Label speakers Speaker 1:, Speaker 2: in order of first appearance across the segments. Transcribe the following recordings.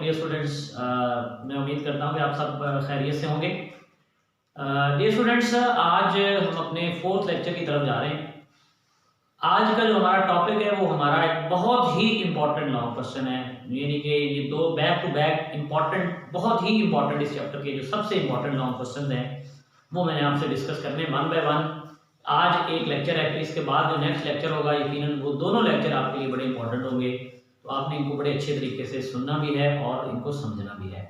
Speaker 1: Dear students, मैं उम्मीद करता हूँ कि आप सब खैरियत से होंगे। डियर स्टूडेंट्स, आज हम अपने फोर्थ लेक्चर की तरफ जा रहे हैं। आज का जो हमारा टॉपिक है वो हमारा एक बहुत ही इम्पॉर्टेंट लॉन्ग क्वेश्चन है, यानी कि ये दो बैक टू बैक इम्पॉर्टेंट, बहुत ही इम्पॉर्टेंट इस चैप्टर के जो सबसे इम्पॉर्टेंट लॉन्ग क्वेश्चन हैं वो मैंने आपसे डिस्कस करने वन बाय वन। आज एक लेक्चर है, फिर इसके बाद जो नेक्स्ट लेक्चर होगा यकीनन वो दोनों लेक्चर आपके लिए बड़े इंपॉर्टेंट होंगे, तो आपने इनको बड़े अच्छे तरीके से सुनना भी है और इनको समझना भी है।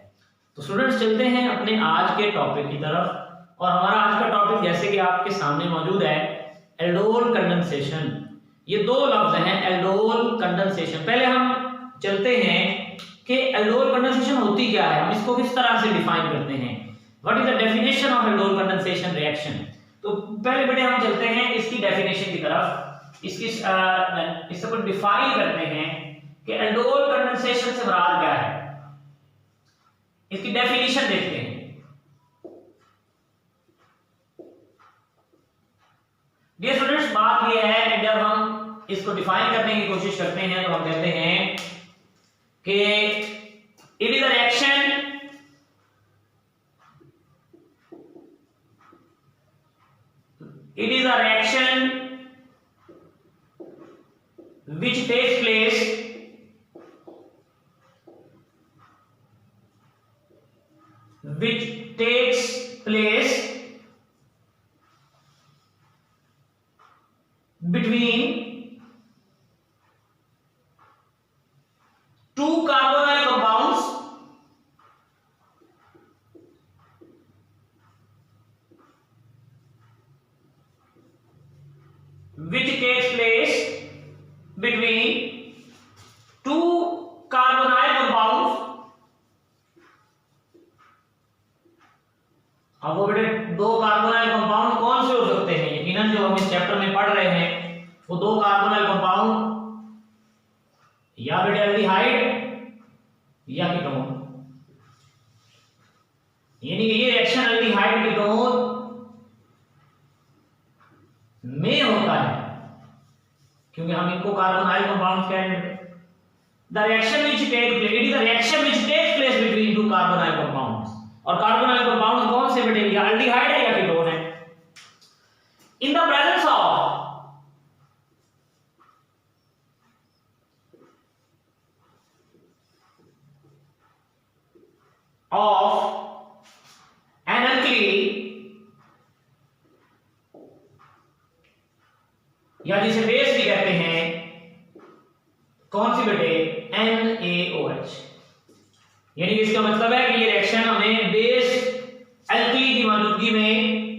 Speaker 1: तो स्टूडेंट्स चलते हैं अपने आज के टॉपिक की तरफ, और हमारा आज का टॉपिक जैसे कि आपके सामने मौजूद है, एल्डोल कंडेंसेशन। ये दो लफ्ज हैं, एल्डोल कंडेंसेशन। पहले हम चलते हैं कि एल्डोल कंडेंसेशन होती क्या है, हम इसको किस तरह से डिफाइन करते हैं, what is the definition of aldol condensation reaction. तो पहले बेटे हम चलते हैं इसकी डेफिनेशन की तरफ, इससे कुछ डिफाइन करते हैं कि एल्डोल कंडेंसेशन से मुराद क्या है, इसकी डेफिनेशन देखते हैं। डियर स्टूडेंट्स, बात यह है कि जब हम इसको डिफाइन करने की कोशिश करते हैं तो हम कहते हैं कि it is a reaction which takes place between two carbonyl compounds अब वो बेटे दो कार्बोनाइल कंपाउंड कौन से हो सकते हैं, यकीनन जो हम इस चैप्टर में पढ़ रहे हैं वो दो कार्बोनाइल कंपाउंड या बेटे एल्डिहाइड या कीटोन, यानी कि ये रिएक्शन एल्डिहाइड कीटोन में होता है, क्योंकि हम इनको कार्बोनाइल कंपाउंड्स कह रहे हैं। The reaction which takes place between two carbonyl compounds, और कार्बोनाइल कंपाउंड्स कौन से बेटे, या एल्डिहाइड है या कीटोन है। In the presence of an alkali, या जिसे बेस भी कहते हैं, कौन सी बेटे, NaOH, यानी कि इसका मतलब है कि ये रिएक्शन हमें बेस एल्कली की मौजूदगी में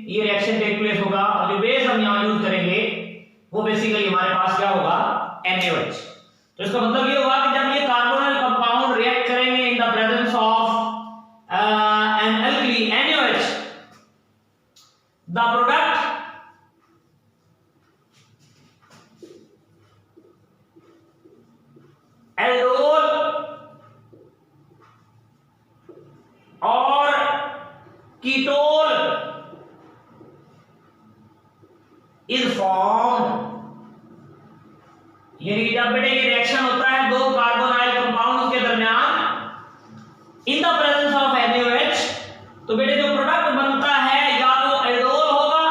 Speaker 1: ये रिएक्शन टेक प्लेस होगा, और जो बेस हम यहां यूज करेंगे वो बेसिकली हमारे पास क्या होगा, NaOH। तो इसका मतलब ये होगा कि जब ये कार्बोनाइल कंपाउंड रिएक्ट करेंगे in the presence of an alkali NaOH, the product aldol और कीटोल इज फॉर्म, यानी कि जब बेटे ये रिएक्शन होता है दो कार्बोनाइल कंपाउंड्स के दरमियान इन द प्रेजेंस ऑफ NaOH, तो बेटे जो प्रोडक्ट बनता है या तो एल्डोल होगा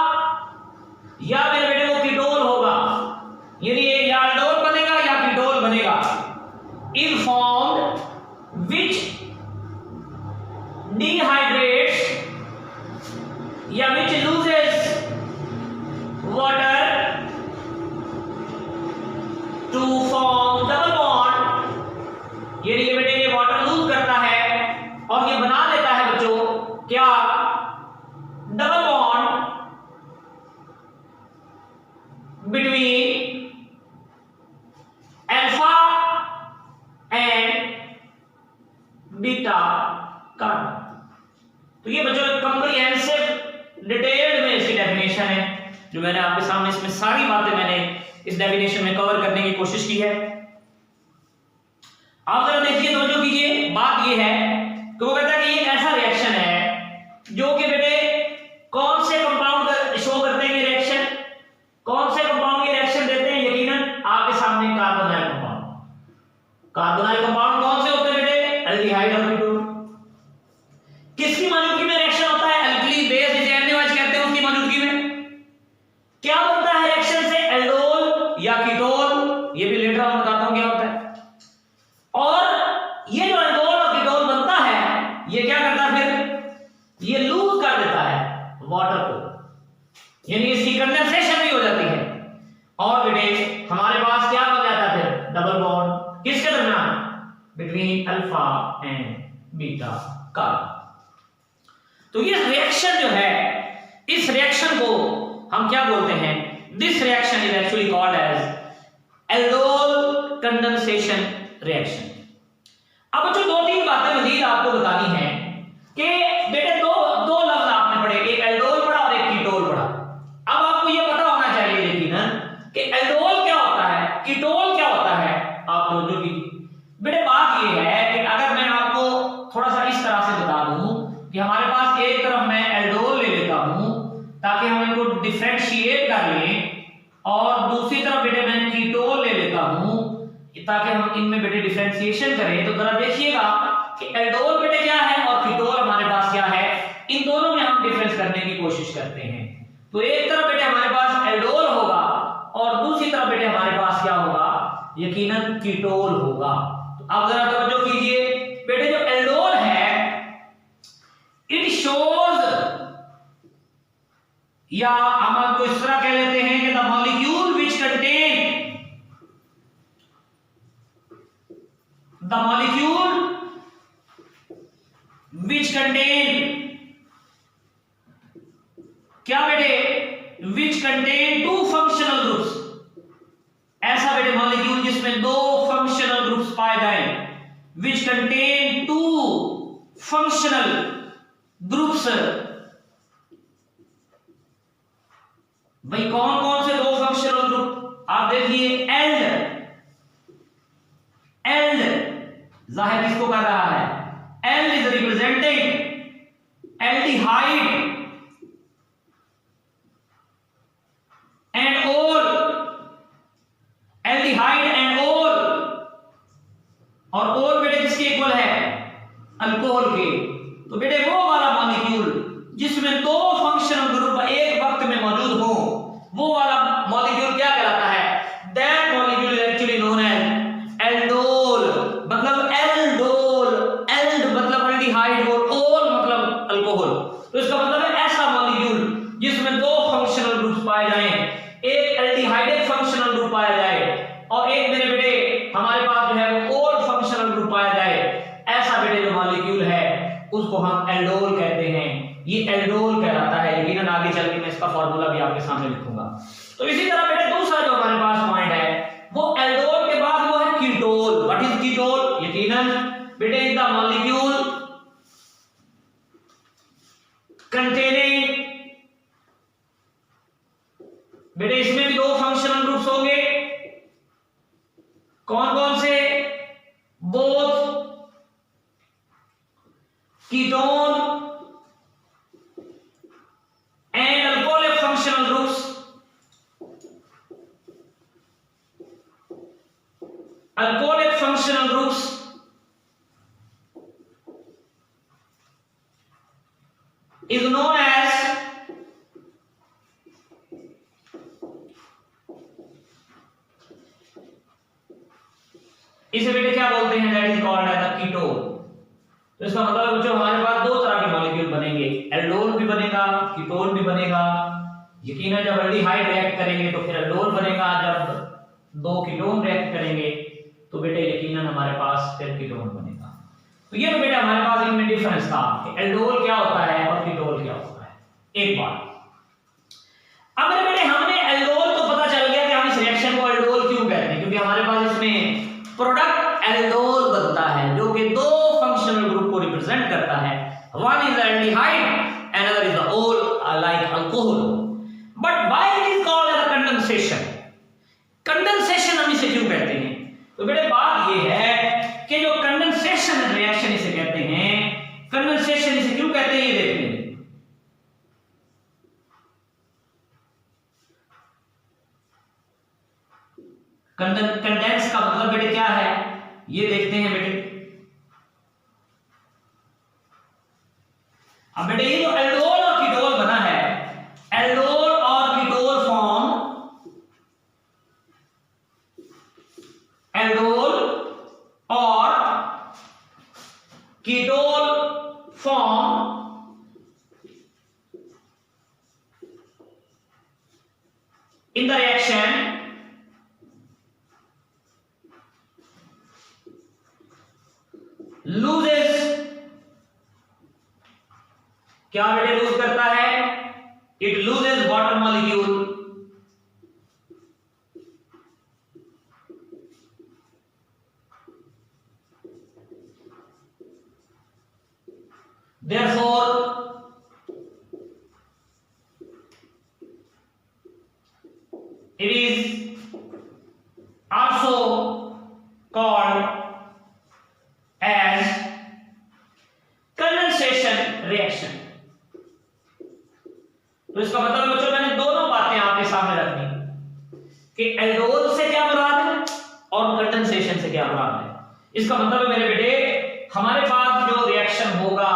Speaker 1: या मेरे बेटे वो कीटोल होगा, यानी ये या एल्डोल बनेगा या कीटोल बनेगा, इज फॉर्म्ड व्हिच dehydrates या which loses water to form double bond, यानी कि बेटे ये वाटर लूज करता है और ये बना देता है बच्चों क्या, double bond between alpha and beta carbon. तो ये बच्चों कॉम्प्रिहेंसिव डिटेल्ड में इसकी डेफिनेशन है, जो मैंने आपके सामने इसमें सारी बातें मैंने इस डेफिनेशन में कवर करने की कोशिश की है। आप जरा देखिए, समझो कीजिए, बात ये है कि वो कहता है कि ये एक ऐसा रिएक्शन है जो कि बेटे कौन से कंपाउंड शो करते हैं, ये रिएक्शन कौन से कंपाउंड ये रिएक्शन देते हैं, यकीनन आपके सामने कार्बोनाइल कंपाउंड। कार्बोनाइल कंपाउंड कौन से होते हैं बेटे, एल्डिहाइड किसकी मौजूदगी में रिएक्शन होता है? अल्कली बेस जिसे NaOH कहते हैं उसकी मौजूदगी में क्या बनता है रिएक्शन से? एल्डोल या कीटोन। ये भी लेटर ऑन बताता हूं क्या होता है। और ये जो एल्डोल और कीटोन बनता है ये क्या करता है फिर? ये लूज कर देता है वाटर को, यानी इसकी कंडेंसेशन भी हो जाती है और बेटे हमारे पास क्या बन जाता है फिर? डबल बॉन्ड किसके दरमियान? Between alpha and beta carbon. तो ये रिएक्शन जो है, इस रिएक्शन को हम क्या बोलते हैं? This reaction is actually called as aldol condensation reaction. अब जो 2-3 बातें मजीद आपको बतानी है कि बेटे दो लफ्ज आपने पढ़े, एक एल्डोल पढ़ा और एक कीटोल पढ़ा। अब आपको ये पता होना चाहिए लेकिन कि एल्डोल क्या होता है, कीटोल क्या होता है। आप जो भी बेटे बात ये है कि अगर मैं आपको थोड़ा सा इस तरह से बता दूं कि हमारे पास एक तरफ मैं एल्डोल ले लेता हूं ताकि हम इनको डिफरेंशिएट कर लें, और दूसरी तरफ बेटे मैं कीटोल ले लेता हूं ताकि हम इनमें बेटे डिफरेंशिएशन करें। तो जरा देखिएगा कि एल्डोल बेटे क्या है और कीटोल हमारे पास क्या है, इन दोनों में हम डिफरेंस करने की कोशिश करते हैं। तो एक तरफ बेटे हमारे पास एल्डोल होगा और दूसरी तरफ बेटे हमारे पास क्या होगा? यकीनन कीटोल होगा। तो अब जरा तवज्जो कीजिए बेटे, जो एल्डोल है इट शोज, या हम आपको इस तरह कह लेते हैं कि द मॉलिक्यूल विच कंटेन क्या बेटे? Which contain 2 functional groups. ऐसा बेटे मॉलिक्यूल जिसमें 2 फंक्शनल ग्रुप्स पाए जाएं, विच कंटेन 2 फंक्शनल ग्रुप्स। भाई कौन कौन से 2 फंक्शनल ग्रुप? आप देखिए एल्ड जाहिर किसको कर रहा है? Ald is representing aldehyde and ol, aldehyde and ol, और ओल बेटे किसके इक्वल है? अल्कोहल के। तो बेटे वो वाला मॉलिक्यूल जिसमें 2 फंक्शनल ग्रुप एक वक्त में मौजूद हो, वो वाला मॉलिक्यूल क्या कहलाता है? That molecule is actually known as aldol. मतलब एल्डोल, एल्ड मतलब एल्डिहाइड और ओल मतलब अल्कोहल। तो इसका मतलब है ऐसा मॉलिक्यूल जिसमें 2 फंक्शनल ग्रुप पाए जाएं, एक एल्डिहाइड फंक्शनल ग्रुप पाया जाए और एक मेरे बेटे हमारे पास जो है वो ओल फंक्शनल ग्रुप पाया जाए, ऐसा बेटे जो मॉलिक्यूल है उसको हम एल्डोल कहते हैं। ये एल्डोल कहलाता है। यकीनन आगे चल के मैं इसका फार्मूला भी आपके सामने लिखूंगा। तो इसी तरह बेटे दूसरा जो हमारे पास पॉइंट है वो एल्डोल के बाद वो है कीटोल। What is ketol? यकीनन बेटे इज द मॉलिक्यूल कंटेनिंग, बेटे इसमें भी 2 फंक्शनल ग्रुप्स होंगे। कौन कौन से? Both ketone and alcoholic functional groups. Alcoholic functional groups is known as इसे बेटे क्या बोलते हैं? That is called as the ketone. तो इसका मतलब बच्चों हमारे पास 2 तरह के मॉलिक्यूल बनेंगे, एल्डोल भी बनेगा, कीटोन भी बनेगा। यकीनन जब एल्डिहाइड रिएक्ट करेंगे तो फिर एल्डोल बनेगा, जब 2 कीटोन रिएक्ट करेंगे तो बेटे यकीनन हमारे पास फिर कीटोन बनेगा। तो ये तो बेटे हमारे पास इनमें डिफरेंस था कि एल्डोल क्या होता है और कीटोन क्या होता है। एक बात, अब मेरे बेटे हमने एल्डोल तो पता चल गया कि हम इस रिएक्शन को एल्डोल क्यों कहते हैं, क्योंकि हमारे पास इसमें प्रोडक्ट एल्डोल बनता है जो कि 2 फंक्शनल ग्रुप को रिप्रेजेंट करता है। One is aldehyde and other is the ol like alcohol. But why it is called as condensation? Condensation हम इसे क्यों कहते हैं? तो बेटे बात ये है कि जो कंडेंसेशन रिएक्शन इसे कहते हैं, कंडेंसेशन इसे क्यों कहते हैं ये देख लें। कंडेंस का मतलब बेटे क्या है ये देखते हैं बेटे। अब बेटे ये जो एल्डोल और कीटोल बना है, एल्डोल और कीटोल फॉर्म, एल्डोल और ketol form in the reaction loses, क्या बेटे लूज करता है? It loses water molecule, therefore it is also called as condensation reaction। तो इसका मतलब बच्चों मैंने दोनों बातें आपके सामने रखनी कि एल्डोल से क्या मुराद है और कंडेंसेशन से क्या मुराद है। इसका मतलब मेरे बेटे हमारे पास जो रिएक्शन होगा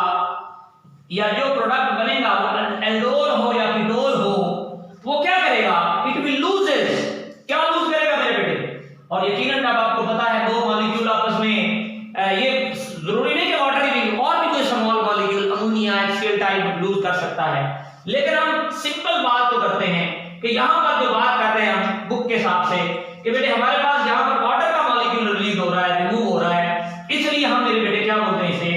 Speaker 1: या जो प्रोडक्ट बनेगा वो एल्डोल हो या कीटोल हो, वो क्या करेगा? इट विल लूजेस, क्या लूज करेगा मेरे बेटे? और यकीनन अब आपको पता है दो मॉलिक्यूल आपस में ये जरूरी नहीं कि वाटर ही नहीं, और भी कोई small molecule ammonia HCl type lose कर सकता है। लेकिन हम सिंपल बात तो करते हैं कि यहां पर जो बात कर रहे हैं हम बुक के हिसाब से कि बेटे हमारे पास यहां पर वाटर का मॉलिक्यूल रिलीज हो रहा है, रिमूव हो रहा है, इसलिए हम मेरे बेटे क्या बोलते हैं इसे,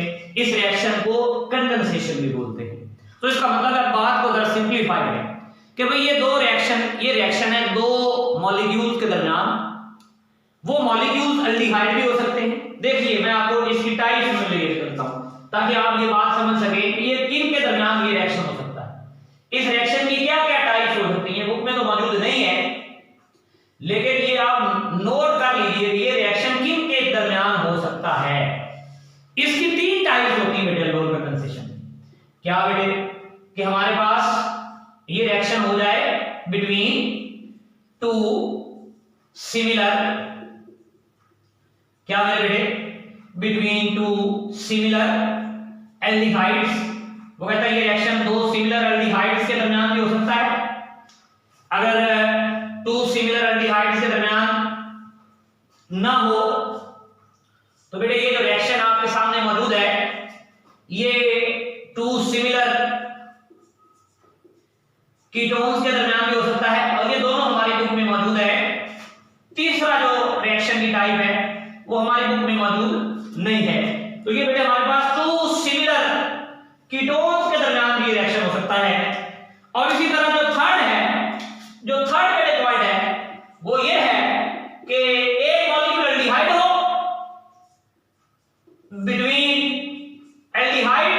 Speaker 1: इस रिएक्शन को कंडेंसेशन भी बोलते हैं। तो इसका मतलब है बात को जरा सिंपलीफाई करें कि भाई ये दो रिएक्शन, ये रिएक्शन है दो मॉलिक्यूल्स के दरमियान, वो मॉलिक्यूल्स अल्डिहाइड भी हो सकते हैं। देखिए मैं आपको इसकी टाइप्स में रिलेट करता हूं ताकि आप ये बात समझ सकें कि ये किन के दरमियान ये रिएक्शन हो सकता है। इस रिएक्शन की क्या क्या टाइप्स हो सकती हैं, बुक में तो मौजूद नहीं है, लेकिन ये आप नोट कर लीजिए ये रिएक्शन किन के दरमियान हो सकता है। इसकी तीन टाइप्स होती हैं बेटे एल्डोल कंडेंसेशन। क्या बेटे कि हमारे पास ये रिएक्शन हो जाए बिटवीन टू सिमिलर, क्या मेरे बेटे, बिटवीन टू सिमिलर एल्डिहाइड्स। वो कहता है ये रिएक्शन दो सिमिलर एल्डिहाइड्स के दरमियान भी हो सकता है। अगर टू सिमिलर एल्डिहाइड्स के दरमियान ना हो तो बेटे ये जो रिएक्शन आपके सामने मौजूद है ये टू सिमिलर कीटोन्स के दरमियान भी हो सकता है, और ये दोनों हमारी बुक में मौजूद है। तीसरा जो रिएक्शन की टाइप है वो हमारी बुक में मौजूद नहीं है। तो ये बेटे हमारे पास टू सिमिलर कीटोन्स के दरमियान भी रिएक्शन हो सकता है। और इसी तरह जो थर्ड है, जो थर्ड बेटे पॉइंट है वो ये है कि एक मॉलिक्यूल एल्डिहाइड हो बिटवीन एल्डिहाइड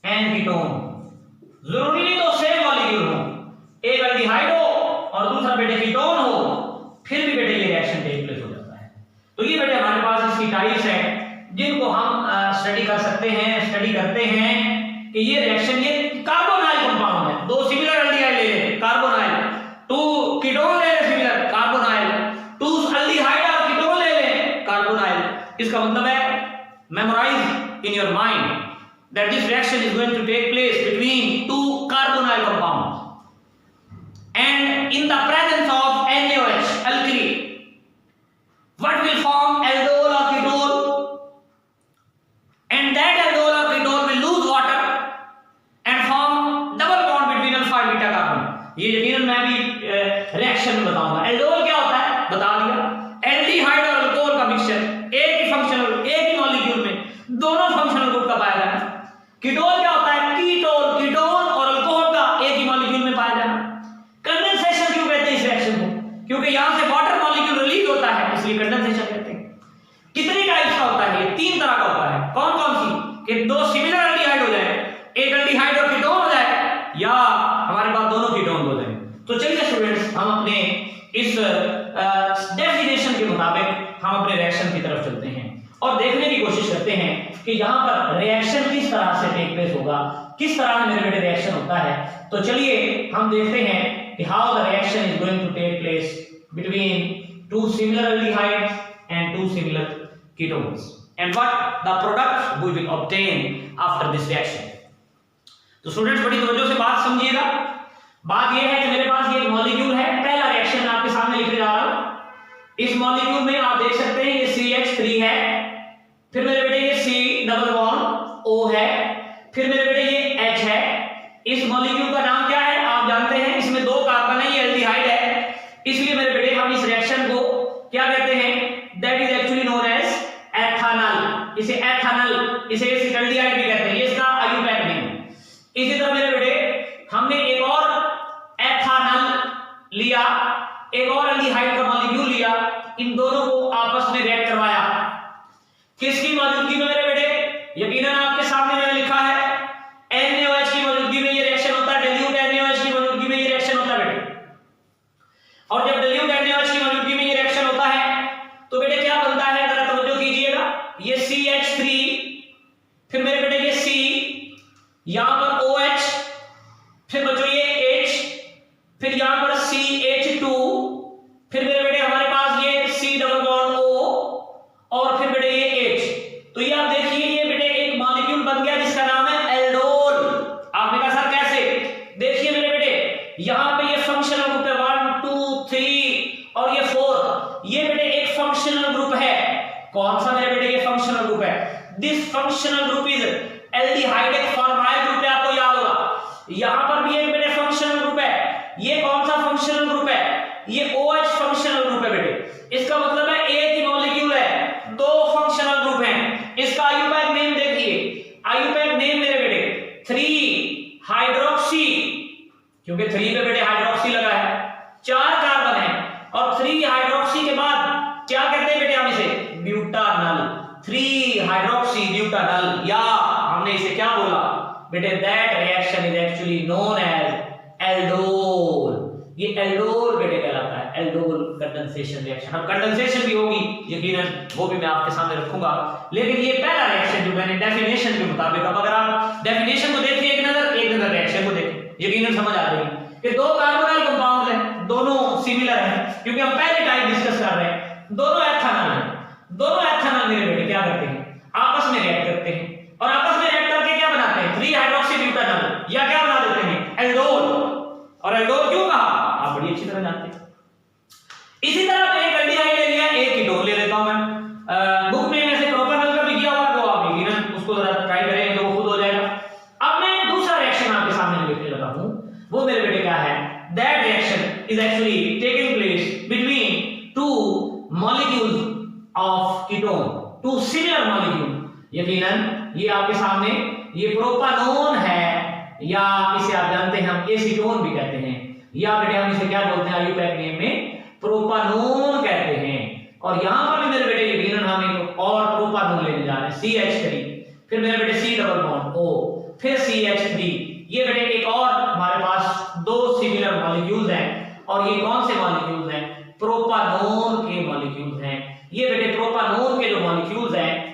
Speaker 1: एंड कीटोन, जरूरी नहीं तो सेम मॉलिक्यूल हो, एक एल्डिहाइड हो और दूसरा बेटे कीटोन हो, फिर भी बेटे ये रिएक्शन टेक प्लेस हो जाता है। तो ये बेटे हमारे पास इसकी टाइप्स है जिनको हम स्टडी कर सकते हैं, स्टडी करते हैं कि ये रिएक्शन ये कार्बोनाइल कंपाउंड है। दो सिमिलर एल्डिहाइड ले लें कार्बोनाइल, टू कीटोन ले लें सिमिलर कार्बोनाइल, टू एल्डिहाइड और कीटोन ले लें कार्बोनाइल। इसका मतलब है memorize in your mind that this reaction is going to take place between two carbonyl compounds and in the presence of NaOH alkali what will form aldol or ketol, and that aldol or ketol will lose water and form double bond between alpha and beta carbon। ये यकीनन मैं भी reaction में बताऊंगा। Aldol क्या होता है बता दिया, एल्डिहाइड और अल्कोहल का मिक्सचर, एक ही फंक्शनल, एक ही मॉलिक्यूल में दोनों फंक्शनल ग्रुप का पाया जाना। कीटोन क्या होता है, कीटोन, कीटोन और अल्कोहल का एक ही मॉलिक्यूल में पाया जाना। कंडेंसेशन क्यों कहते हैं इस रिएक्शन को, क्योंकि यहां से वाटर मॉलिक्यूल रिलीज होता है इसलिए कंडेंसेशन कहते हैं। कितनी टाइप्स का होता है, ये तीन तरह का होता है। कौन कौन सी, कि दो सिमिलर एल्डिहाइड हो जाए, एक एल्डिहाइड और कीटोन हो जाए, या हमारे पास दोनों कीटोन हो जाए। तो चलिए स्टूडेंट्स हम अपने इस डेफिनेशन के मुताबिक हम अपने रिएक्शन की तरफ चलते हैं और देखने की कोशिश करते हैं कि यहां पर रिएक्शन किस तरह से टेक प्लेस होगा, किस तरह मेरे बेटे रिएक्शन होता है। तो चलिए हम देखते हैं कि how the reaction is going to take place between two similar aldehydes and two similar ketones and what the product we will obtain after this reaction. तो स्टूडेंट्स बड़ी तवज्जो से बात समझिएगा। बात यह है कि मेरे पास ये मॉलिक्यूल है, पहला रिएक्शन आपके सामने लिखने जा रहा हूं। इस मॉलिक्यूल में आप देख सकते हैं ये CH3 है, फिर मेरे बेटे ये C डबल बॉन्ड O है, फिर मेरे बेटे ये H है। इस मॉलिक्यूल का नाम क्या है आप जानते हैं, इसमें 2 कार्बन है, ये एल्डिहाइड है, इसलिए मेरे बेटे हम इस रिएक्शन को क्या कहते हैं, that is actually known as ethanol. इसे एथेनॉल, इसे एल्डिहाइड भी कहते हैं, ये इसका आयुपैक नेम। इसी तरह मेरे बेटे हमने एक और एथेनॉल लिया, एक और एल्डिहाइड का मॉलिक्यूल लिया, इन दोनों को आपस में रिएक्ट करवाया। किसकी मौजूदगी में मेरे बेटे, यकीनन आपके सामने मैंने लिखा है NaOH की मौजूदगी में ये रिएक्शन होता है, dilute NaOH की मौजूदगी में ये रिएक्शन होता है बेटे। और जब dilute NaOH की मौजूदगी में ये रिएक्शन होता है तो बेटे क्या बनता है, जरा तवज्जो कीजिएगा। ये CH3, फिर मेरे बेटे ये C, यहां पर OH, फिर बच्चों ये H, फिर यहां पर CH2, फिर मेरे बेटे हमारे पास ये C डबल बॉन्ड O, और फिर बेटे ये H। तो ये आप देखिए ये बेटे एक मॉलिक्यूल बन गया जिसका नाम है एल्डोल। आपने कहा सर कैसे, देखिए मेरे बेटे यहां पे ये फंक्शनल ग्रुप है 1 2 3 और ये 4, ये बेटे एक फंक्शनल ग्रुप है। कौन सा मेरे बेटे, ये फंक्शनल ग्रुप है। This functional group is aldehyde, एक फॉर्माइल ग्रुप है, आपको याद होगा। यहां पर भी एक बेटे फंक्शनल ग्रुप है, ये कौन सा फंक्शनल ग्रुप है, ये OH फंक्शनल ग्रुप है बेटे। इसका मतलब है एक ही मॉलिक्यूल है, 2 फंक्शनल ग्रुप हैं। इसका आयुपैक नेम देखिए, आयुपैक नेम मेरे बेटे 3 हाइड्रोक्सी, क्योंकि 3 पे बेटे हाइड्रोक्सी लगा है, 4 कार्बन है, और 3 हाइड्रोक्सी के बाद क्या कहते हैं बेटे हम इसे, ब्यूटानल। 3 हाइड्रोक्सी ब्यूटानल, या हमने इसे क्या बोला बेटे, that reaction is actually known as aldol. ये एल्डोल बेटे कहलाता है, एल्डोल कंडेंसेशन रिएक्शन। अब कंडेंसेशन भी होगी यकीनन, वो भी मैं आपके सामने रखूंगा, लेकिन ये पहला रिएक्शन जो मैंने डेफिनेशन के मुताबिक, अब अगर आप डेफिनेशन को देखिए एक नजर रिएक्शन को देखिए, यकीनन समझ आ जाएगी कि 2 कार्बोनाइल कंपाउंड हैं, दोनों सिमिलर हैं, क्योंकि हम पहले टाइप डिस्कस कर रहे हैं, दोनों एथेनॉल हैं। दोनों एथेनॉल मेरे बेटे क्या करते हैं, आपस में रिएक्ट करते हैं, और आपस में रिएक्ट करके क्या बनाते हैं, 3 हाइड्रोक्सी ब्यूटानॉल, या क्या बना देते हैं, एल्डोल। और एल्डोल क्यों कहा आप बड़ी अच्छी तरह जानते हैं। इसी तरह एक एल्डिहाइड ले लिया, एक कीटोन ले लेता हूं मैं। बुक में ऐसे प्रोपेनॉल का भी दिया हुआ, तो आप यकीनन उसको जरा ट्राई करें तो वो खुद हो जाएगा। अब मैं दूसरा रिएक्शन आपके सामने लिखने लगा हूं, वो मेरे बेटे क्या है, that reaction is actually taking place between 2 molecules of ketone, 2 similar molecule. यकीनन ये आपके सामने ये प्रोपानोन है, या इसे आप जानते हैं हम एसीटोन भी कहते हैं, या बेटे हम इसे क्या बोलते हैं आयुपैक नेम में, प्रोपानोन कहते हैं। और यहां पर भी मेरे बेटे यकीनन हम एक और प्रोपानोन लेने जा रहे हैं, CH3, फिर मेरे बेटे C डबल बॉन्ड O, फिर CH3। ये बेटे एक और हमारे पास 2 सिमिलर मॉलिक्यूल्स हैं, और ये कौन से मॉलिक्यूल्स हैं, प्रोपानोन के मॉलिक्यूल्स हैं। ये बेटे प्रोपानोन के जो मॉलिक्यूल्स हैं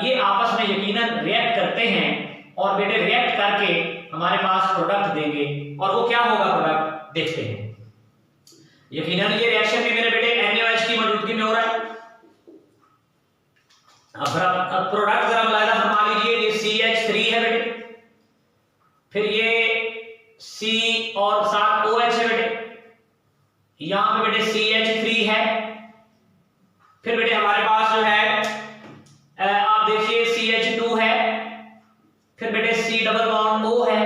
Speaker 1: ये आपस में यकीनन रिएक्ट करते हैं, और बेटे रिएक्ट करके हमारे पास प्रोडक्ट देंगे, और वो क्या होगा प्रोडक्ट देखते हैं। यकीनन ये रिएक्शन भी मेरे बेटे NaOH की मौजूदगी में हो रहा है। अब प्रोडक्ट जरा मुलाहिजा फरमा लीजिए, ये CH3 है बेटे, फिर ये C और साथ OH है बेटे, यहां पे बेटे CH3 है, फिर बेटे हमारे पास जो है आप देखिए CH2 है, फिर बेटे C डबल बॉन्ड O है,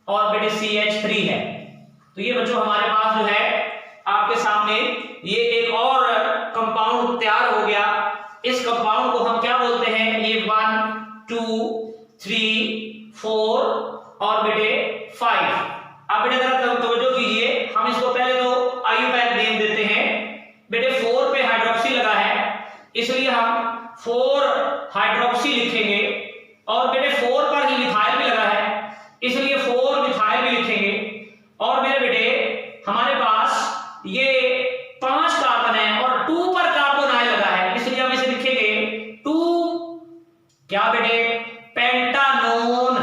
Speaker 1: और बेटे CH3 है। तो ये बच्चों हमारे पास जो है आपके सामने ये एक और कंपाउंड तैयार हो गया। इस कंपाउंड को हम क्या बोलते हैं, ये 1 2 3 4 और बेटे 5। आप बेटे जरा तवज्जो कीजिए, हम इसको पहले तो आयुपैक नेम देते हैं। बेटे 4 पे हाइड्रोक्सी लगा है, इसलिए हम 4 हाइड्रोक्सी लिखेंगे, और बेटे 4 पर ही मिथाइल भी लगा है, इसलिए 4 मिथाइल भी लिखेंगे। और मेरे बेटे हमारे पास ये 5 कार्बन है, और 2 पर कार्बोनाइल लगा है, इसलिए हम इसे लिखेंगे 2 क्या बेटे, पेंटानोन।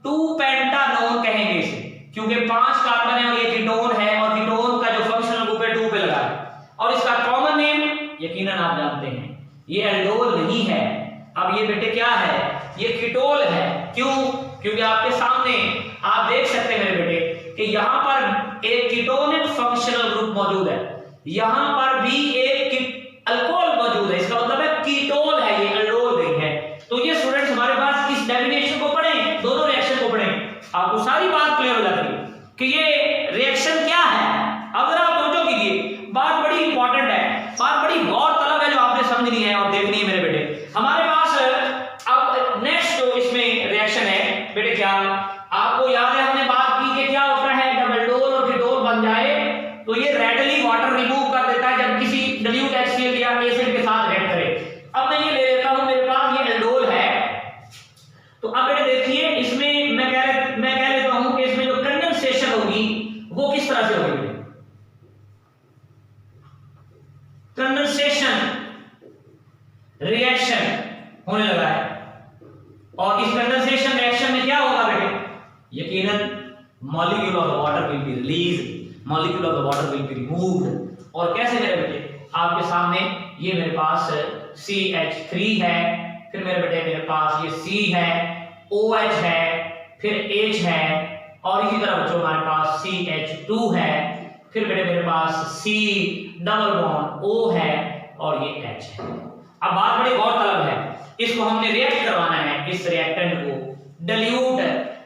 Speaker 1: 2 पेंटानोन कहेंगे इसे, क्योंकि 5 कार्बन है और ये कीटोन है, और कीटोन का जो फंक्शनल ग्रुप है 2 पे लगा है। और इसका कॉमन नेम यकीनन आप जानते हैं, ये एल्डोल नहीं है। अब ये बेटे क्या है, ये कीटोल है। क्यों, क्योंकि आपके सामने आप देख सकते हैं मेरे बेटे कि यहां पर एक कीटोनिक फंक्शनल ग्रुप मौजूद है, यहां पर भी एक अल्कोहल मौजूद है, इसका मतलब है कीटोन है, ये अल्डोल नहीं है। तो ये स्टूडेंट्स हमारे पास इस डेफिनेशन को पढ़ें, दोनों रिएक्शन को पढ़ें, आपको सारी बात क्लियर हो जाती है कि ये रिएक्शन क्या है। अगर आप नोटो कीजिए, बात बड़ी इंपॉर्टेंट है, बात बड़ी गौर तलब है जो आपने समझनी है और देखनी है मेरे बेटे। हमारे पास अब नेक्स्ट जो इसमें रिएक्शन है बेटे, क्या आपको याद है हमने बात की कि क्या होता है जब अल्डोल और कीटोन बन जाए तो ये रेडली वाटर रिमूव कर देता है जब किसी डाइल्यूट HCl या एसिड के साथ रिएक्ट करे। अब मैं ये ले लेता हूं, मेरे पास ये अल्डोल है, तो अब बेटे देखिए इसमें मैं कह लेता हूं कि इसमें जो कंडेंसेशन होगी वो किस तरह से होगी। कंडेंसेशन रिएक्शन होने लगा है और इस कंडेंसेशन रिएक्शन में क्या होगा बेटे, यकीनन molecule of water will be release, molecule of water will be removed. और कैसे मेरे बेटे, आपके सामने ये मेरे पास CH3 है, फिर मेरे बेटे मेरे पास ये C है, OH है, फिर H है, और इसी तरह बच्चों हमारे पास CH2 है, फिर बेटे मेरे पास C डबल बॉन्ड O है और ये H है। अब बात बड़ी गौरतलब है, इसको हमने रिएक्ट करवाना है, इस रिएक्टेंट को डाइल्यूट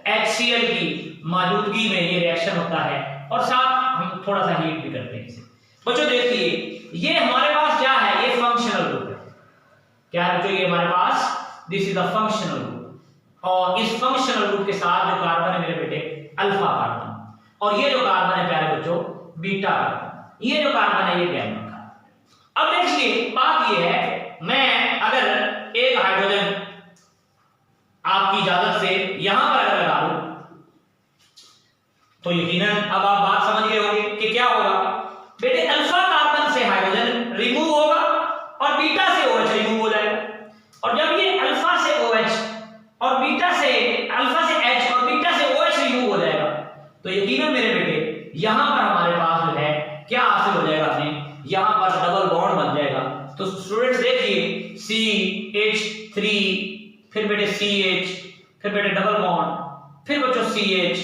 Speaker 1: HCl की मौजूदगी में ये रिएक्शन होता है और साथ हम थोड़ा सा हीट भी करते हैं इसे। बच्चों देखिए ये हमारे पास क्या है, ये फंक्शनल ग्रुप है। क्या है बच्चों, ये हमारे पास this is the functional group और इस फंक्शनल ग्रुप के साथ जो कार्बन है मेरे बेटे अल्फा कार्बन और ये जो कार्बन है प्यारे बच्चों बीटा कार्बन, ये जो कार्बन है ये गैमा कार्बन। अब देखिए बात ये है, मैं अगर एक हाइड्रोजन आपकी इजाजत से यहां पर अगर लगा दूं तो यकीनन अब आप बात समझ गए होंगे कि क्या होगा बेटे, अल्फा कार्बन से हाइड्रोजन रिमूव होगा और बीटा से OH रिमूव हो जाएगा। और जब ये अल्फा से OH और बीटा से अल्फा से H और बीटा से OH रिमूव हो जाएगा तो यकीनन मेरे बेटे यहां पर हमारे पास जो है क्या हासिल हो जाएगा, हमें यहां पर डबल बॉन्ड बन जाएगा। तो स्टूडेंट्स देखिए CH3, फिर बेटे CH, फिर बेटे डबल बॉन्ड, फिर बच्चों CH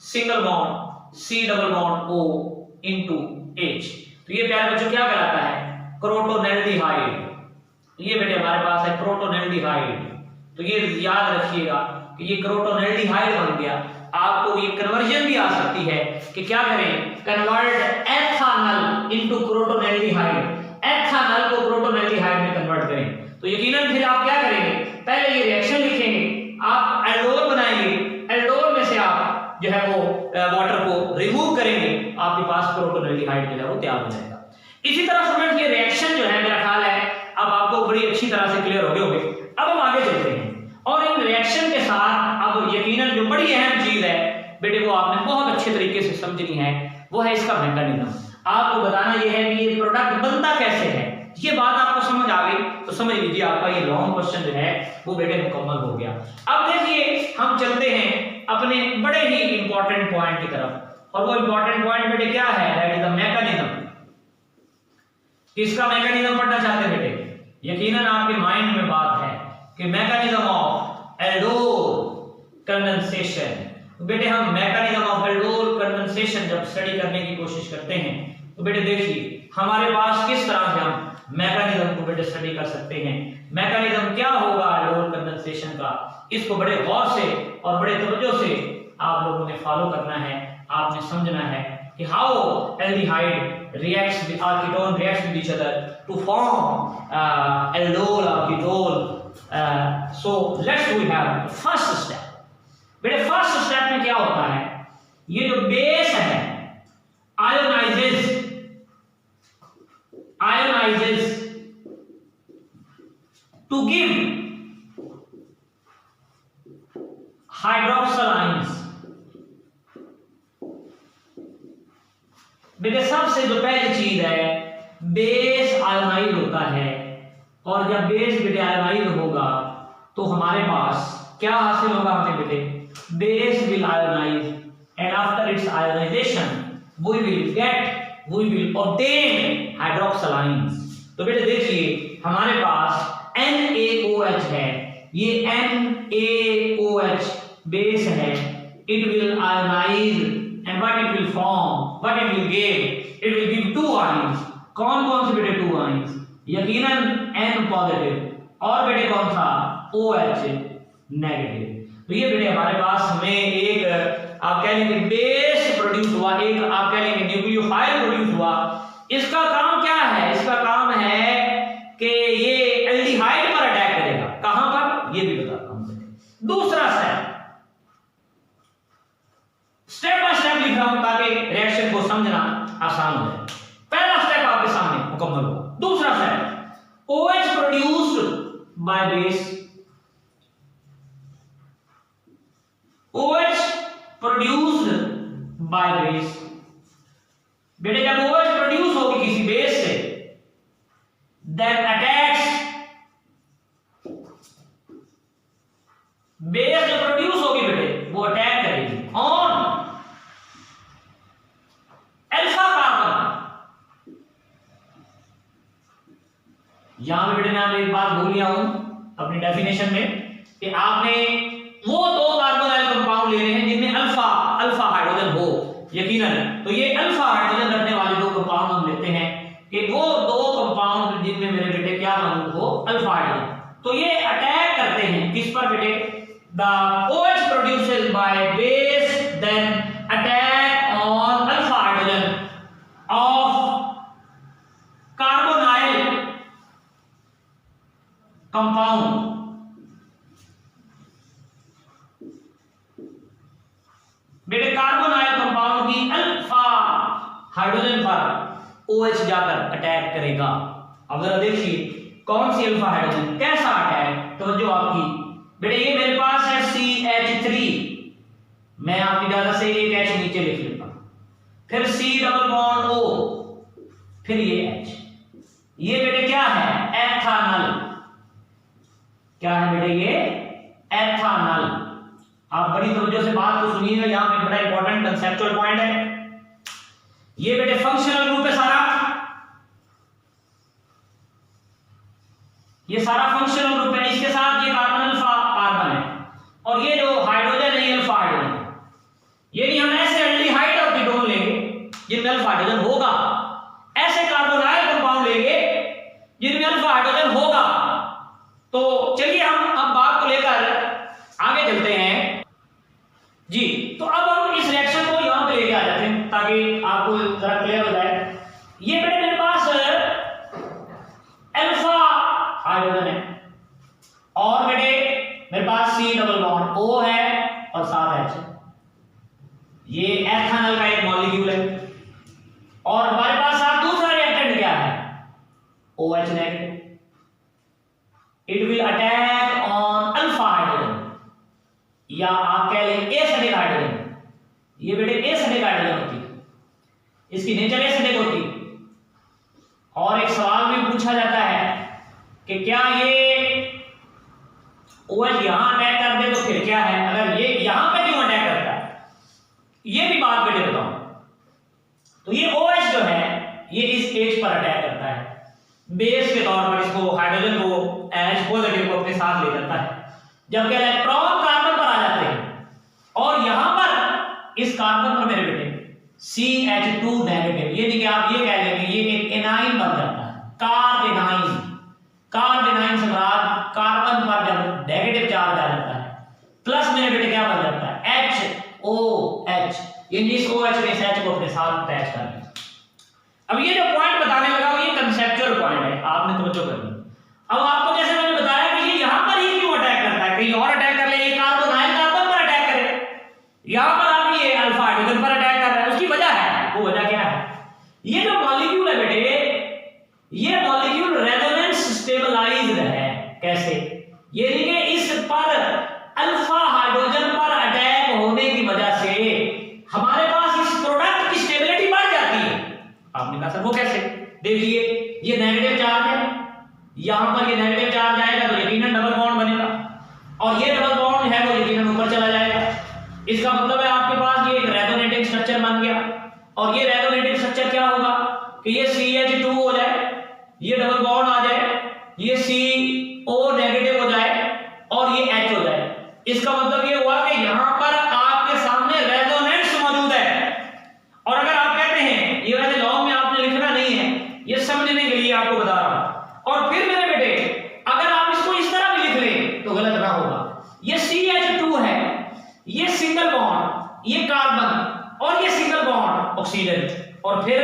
Speaker 1: single bond, C double bond O into H। तो ये प्यारे बच्चों क्या कहलाता है, क्रोटोनेल्डिहाइड। ये बेटे हमारे पास है क्रोटोनेल्डिहाइड। तो ये याद रखिएगा कि ये क्रोटोनेल्डिहाइड बन गया। आपको ये कन्वर्जन भी आ सकती है कि क्या करें, कन्वर्ट एथानल इनटू क्रोटोनेल्डिहाइड, एथानल को क्रोटोनेल्डिहाइड में कन्वर्ट करें। तो यकीनन फिर आप क्या करेंगे, पहले ये रिएक्शन लिखेंगे, आप एल्डोल बनाएंगे, एल्डोल में से आप जो है वो वाटर को रिमूव करेंगे, आपके पास क्रोटोनेल्डिहाइड जो है वो तैयार हो जाएगा। इसी तरह स्टूडेंट्स ये रिएक्शन जो है मेरा ख्याल है अब आपको बड़ी अच्छी तरह से क्लियर हो गए होंगे। अब हम आगे चलते हैं और इन रिएक्शन के साथ अब यकीनन जो बड़ी अहम चीज है बेटे वो आपने बहुत अच्छे तरीके से समझनी है, वो है इसका मैकेनिज्म। आपको बताना ये है कि ये प्रोडक्ट बनता कैसे है। ये बात आपको समझ आ गई तो समझ लीजिए आपका ये लॉन्ग क्वेश्चन जो है वो बेटे मुकम्मल हो गया। अब देखिए हम चलते हैं अपने बड़े ही इंपॉर्टेंट पॉइंट की तरफ और वो इंपॉर्टेंट पॉइंट बेटे क्या है, दैट इज द मैकेनिज्म। किसका मैकेनिज्म पढ़ना चाहते हैं बेटे, यकीनन आपके माइंड में बात है कि मैकेनिज्म ऑफ एल्डोल कंडेंसेशन। बेटे हम मैकेनिज्म ऑफ एल्डोल कंडेंसेशन जब स्टडी करने की कोशिश करते हैं तो बेटे देखिए हमारे पास किस तरह से हम मैकेनिज्म को बेटे स्टडी कर सकते हैं। मैकेनिज्म क्या होगा एल्डोल कंडेंसेशन का, इसको बड़े गौर से और बड़े तवज्जो से आप लोगों ने फॉलो करना है, आपने समझना है कि how aldehyde reacts with or ketone reacts with each other to form aldol or ketone. So let's we have the first step. बेटे फर्स्ट स्टेप में क्या होता है, ये जो बेस है ionizes to give hydroxyl ions। बेटे सबसे जो पहली चीज है बेस आयोनाइज होता है और जब बेस बेटे आयोनाइज होगा तो हमारे पास क्या हासिल होगा हमें बेटे, base will ionize and after its ionization we will obtain hydroxyl ions। तो बेटे देखिए हमारे पास NaOH है, ये NaOH बेस है, it will ionize and what it will form, what it will give, it will give two ions. कौन कौन से बेटे टू आयंस? यकीनन N पॉजिटिव और बेटे कौन सा OH नेगेटिव। तो ये बेटे हमारे पास हमें एक आप कह लेंगे बेस प्रोड्यूस हुआ, एक आप कह लेंगे न्यूक्लियोफाइल प्रोड्यूस हुआ। इसका काम क्या है? इसका काम है कि ये एल्डिहाइड पर अटैक करेगा। कहां पर? ये भी बताता हूं। दूसरा स्टेप बाय स्टेप लिख रहा हूं ताकि रिएक्शन को समझना आसान हो जाए। पहला स्टेप आपके सामने मुकम्मल हुआ। दूसरा step OH produced by base, OH produced by base. बेटे जब OH प्रोड्यूस होगी किसी बेस से, देन अटैक्स, बेस जो प्रोड्यूस होगी बेटे वो अटैक करेगी ऑन अल्फा कार्बन। यहां पे बेटे मैं एक बात भूल गया हूं अपनी डेफिनेशन में कि आपने वो दो कार्बोनाइल कंपाउंड ले रहे हैं जिनमें अल्फा हाइड्रोजन हो यकीनन। तो ये अल्फा हाइड्रोजन रखने वाले दो कंपाउंड हम लेते हैं कि वो दो कंपाउंड जिनमें मेरे बेटे क्या मौजूद हो अल्फा हाइड्रोजन। तो ये अटैक करते हैं किस पर बेटे? The OH produced by base then attack on alpha hydrogen of carbonyl compound. बेटे कार्बोनाइल कंपाउंड की अल्फा हाइड्रोजन पर OH जाकर अटैक करेगा। अब जरा देखिए कौन सी अल्फा हाइड्रोजन, कैसा अटैक? तो आपकी बेटे ये मेरे पास है CH3, मैं आपकी इजाजत से एक H नीचे लिख लेता हूं, फिर C डबल बॉन्ड O, फिर ये H। ये बेटे क्या है? एथानल। क्या है बेटे? ये एथानल। आप बड़ी तवज्जो से बात को सुनिएगा, यहां पे बड़ा इंपॉर्टेंट कंसेप्चुअल पॉइंट है। ये बेटे फंक्शनल ग्रुप है सारा, ये सारा फंक्शनल ग्रुप है। इसके साथ ये कार्बन अल्फा कार्बन है और ये जो हाइड्रोजन है ये अल्फा हाइड्रोजन है। ये नहीं हम ऐसे एल्डिहाइड और कीटोन लेंगे जिनमें अल्फा हाइड्रोजन होगा, ऐसे कार्बोनाइल कंपाउंड लेंगे जिनमें अल्फा हाइड्रोजन होगा। तो चलिए हम अब बात को लेकर आगे चलते हैं जी। तो अब हम इस रिएक्शन को यहां पे लेके आ जाते हैं ताकि आपको जरा क्लियर हो जाए। ये बेटे मेरे पास अल्फा हाइड्रोजन है और बेटे मेरे पास C डबल बॉन्ड O है और साथ H। ये एथेनॉल का एक मॉलिक्यूल है और हमारे पास साथ दूसरा रिएक्टेंट क्या है? OH negative. It will attack on alpha hydrogen या आप कह लें एसिडिक हाइड्रोजन। ये बेटे एसिडिक हाइड्रोजन होती है, इसकी नेचर एसिडिक होती है। और एक सवाल भी पूछा जाता है कि क्या ये OH यहां अटैक कर दे तो फिर क्या है, अगर ये यहां पे क्यों अटैक करता है? ये भी बात बेटे बताऊं। तो ये OH जो है ये इस H पर अटैक करता है, बेस के तौर पर इसको हाइड्रोजन को H पॉजिटिव को अपने साथ ले जाता है, जबकि इलेक्ट्रॉन कार्बन पर आ जाते हैं और यहां पर इस कार्बन पर मेरे बेटे CH2 नेगेटिव, ये नहीं कि आप ये कह लेंगे ये एक एनाइन बन जाता है, कार्बेनाइन। कार्बेनाइन से मुराद कार्बन पर जब नेगेटिव चार्ज आ जाता है प्लस मेरे बेटे क्या बन जाता है? HOH। यानी इस OH ने इस H को अपने साथ अटैच कर दिया। अब ये जो पॉइंट बताने लगा हूं ये कंसेप्चुअल पॉइंट है, आपने तवज्जो करनी। अब आपको जैसे मैंने बताया कि ये यहां पर ही क्यों अटैक करता है, कहीं और अटैक कर ले, ये कार्बोनाइल कार्बन पर अटैक करे, यहां पर आप ये अल्फा हाइड्रोजन पर अटैक कर रहा है। उसकी वजह है, वो वजह क्या है? ये जो मॉलिक्यूल है बेटे, ये मॉलिक्यूल रेजोनेंस स्टेबलाइज्ड है। कैसे? ये देखिए इस पर अल्फा हाइड्रोजन पर अटैक होने की वजह से हमारे पास इस प्रोडक्ट की स्टेबिलिटी बढ़ जाती है। आपने कहा सर वो कैसे? देखिए ये नेगेटिव चार्ज है, यहां पर ये नेगेटिव चार्ज आएगा तो यकीनन डबल बॉन्ड बनेगा और ये डबल बॉन्ड है वो यकीनन ऊपर चला जाएगा। इसका मतलब है आपके पास ये एक रेजोनेटिंग स्ट्रक्चर बन गया और ये रेजोनेटिंग स्ट्रक्चर क्या होगा कि ये CH2 हो जाए, ये डबल बॉन्ड आ जाए, ये CO नेगेटिव हो जाए और ये H हो जाए। इसका मतलब ये हुआ कि यहां पर आपके सामने रेजोनेंस मौजूद है। और अगर आप कहते हैं, ये वैसे लॉ में आपने लिखना नहीं है, ये समझने के लिए आपको बता रहा हूं। और फिर मेरे बेटे अगर आप इसको इस तरह भी लिख लें तो गलत ना होगा। ये CH2 है, ये सिंगल बॉन्ड, ये कार्बन, और ये सिंगल बॉन्ड ऑक्सीजन, और फिर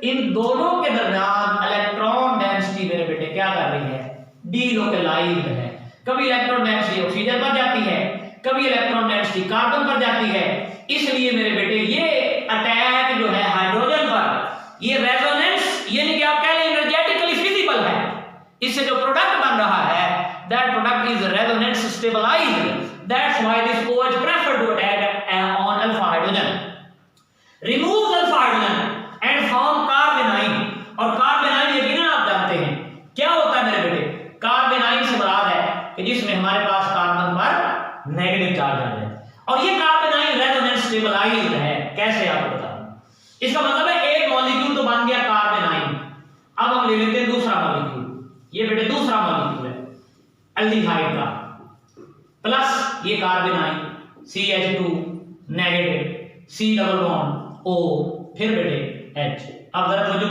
Speaker 1: इन दोनों के दरमियान इलेक्ट्रॉन डेंसिटी मेरे बेटे क्या कर रही है, डीलोकलाइज्ड है। कभी इलेक्ट्रॉन डेंसिटी ऑक्सीजन पर जाती है, कभी इलेक्ट्रॉन डेंसिटी कार्बन पर जाती है। इसलिए मेरे बेटे ये अटैक जो है हाइड्रोजन पर, ये रेजोनेंस यानी कि आप कह लें एनर्जेटिकली फिजिबल है। इससे जो प्रोडक्ट बन रहा है, that product is resonance stabilized, that's why this OH prefer to attack on alpha hydrogen, removes alpha hydrogen and form carbanion। और कार्बेनाइन यकीनन आप जानते हैं क्या होता है मेरे बेटे, कार्बेनाइन से मुराद है कि जिसमें हमारे पास कार्बन पर नेगेटिव चार्ज आ जाए, और ये कार्बेनाइन रेजोनेंस स्टेबलाइज्ड है। कैसे आपको बता दूं, इसका मतलब है एक मॉलिक्यूल तो बन गया कार्बेनाइन। अब हम ले लेते हैं दूसरा मॉलिक्यूल, ये बेटे दूसरा मॉलिक्यूल है एल्डिहाइड का, प्लस ये कार्बेनाइन CH2 negative, C double bond O, फिर बेटे H। अब जरा समझो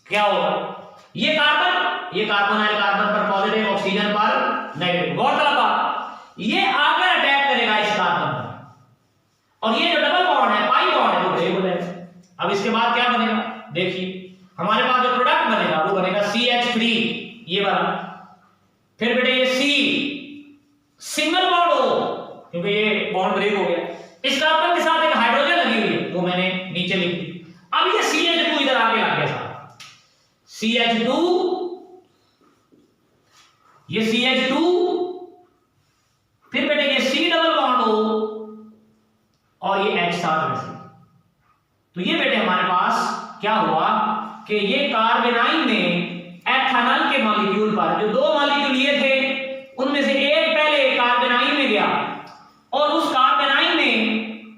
Speaker 1: क्या होगा, ये कार्बोनाइल कार्बन पर पॉजिटिव, ऑक्सीजन पर नेगेटिव। गौरतलब बात, ये आकर अटैक करेगा इस कार्बन पर, और ये जो डबल बॉन्ड है, पाई बॉन्ड है, वो ब्रेक हो जाएगा। अब इसके बाद क्या बनेगा, देखिए हमारे पास जो प्रोडक्ट बनेगा वो बनेगा CH3, ये वाला, फिर बेटे ये C सिंगल बॉन्ड O, क्योंकि ये बॉन्ड ब्रेक हो गया। इस कार्बन के साथ एक हाइड्रोजन लगी हुई है, वो मैंने नीचे लिख दी। अब ये CH2 इधर आगे लग गया साहब, CH2, ये CH2, फिर बेटे ये C डबल बॉन्ड O, और ये H साथ में से। तो ये बेटे हमारे पास क्या हुआ कि ये कार्बेनाइन ने एथेनॉल के मॉलिक्यूल पर, जो दो मॉलिक्यूल ये थे उनमें से एक पहले कार्बेनाइन में गया, और उस कार्बेनाइन ने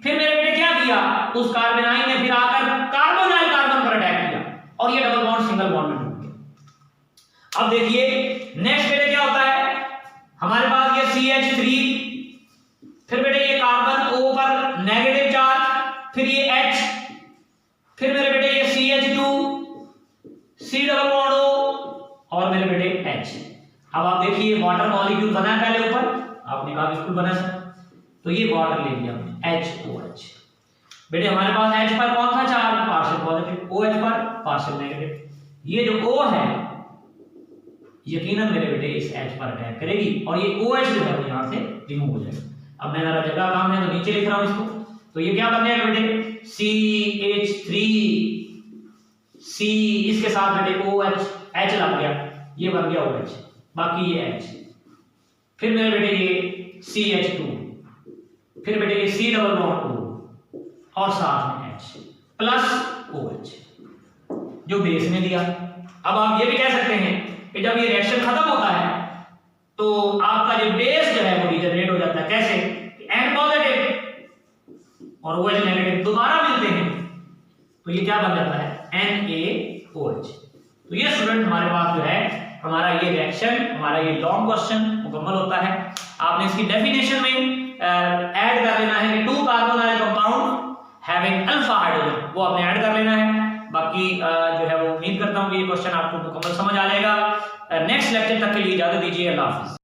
Speaker 1: फिर मेरे बेटे क्या किया, उस कार्बेनाइन ने फिर आकर कार्बोनाइल कार्बन पर अटैक किया, और ये डबल बॉन्ड सिंगल बॉन्ड में डूब गया। अब देखिए नेक्स्ट बेटे क्या होता है, हमारे पास ये CH3, फिर बेटे ये कार्बन O पर नेगेटिव चार्ज, फिर ये H, फिर मेरे बेटे ये CH2, C double bond O, और मेरे बेटे H। अब आप देखिए वाटर मॉलिक्यूल बना है पहले ऊपर, आपने कहा बिल्कुल बना है, तो ये वाटर ले लिया हमने HOH। बेटे हमारे पास H पर कौन सा चार्ज, पार्शियल पॉजिटिव, OH पर पार्शियल नेगेटिव। ये जो O है यकीनन मेरे बेटे इस H पर अटैक करेगी, और ये OH जो है यहां से रिमूव हो जाएगा। अब मैं जरा जगह काम है तो नीचे लिख रहा हूं इसको, तो ये क्या बन जाएगा बेटे, CH3, C, इसके साथ बेटे OH, H लग गया, ये बन गया OH, बाकी ये H, फिर मेरे बेटे ये CH2, फिर बेटे ये C डबल बॉन्ड O, और साथ में H प्लस OH जो बेस ने दिया। अब आप ये भी कह सकते हैं कि जब ये रिएक्शन खत्म होता है तो आपका जो बेस जो है वो रीजनरेट हो जाता है। कैसे, N पॉजिटिव और OH नेगेटिव दोबारा मिलते हैं, तो ये क्या बन जाता है, NaOH। तो ये स्टूडेंट हमारे पास जो है हमारा ये रिएक्शन, हमारा ये लॉन्ग क्वेश्चन मुकम्मल होता है। आपने इसकी डेफिनेशन में ऐड कर लेना है कि 2 carbonyl compound having alpha hydrogen, वो आपने ऐड कर लेना है। बाकी जो है वो उम्मीद करता हूँ कि ये क्वेश्चन आपको मुकम्मल समझ आ जाएगा। नेक्स्ट लेक्चर तक के लिए इजाजत दीजिए, अल्लाह हाफिज़।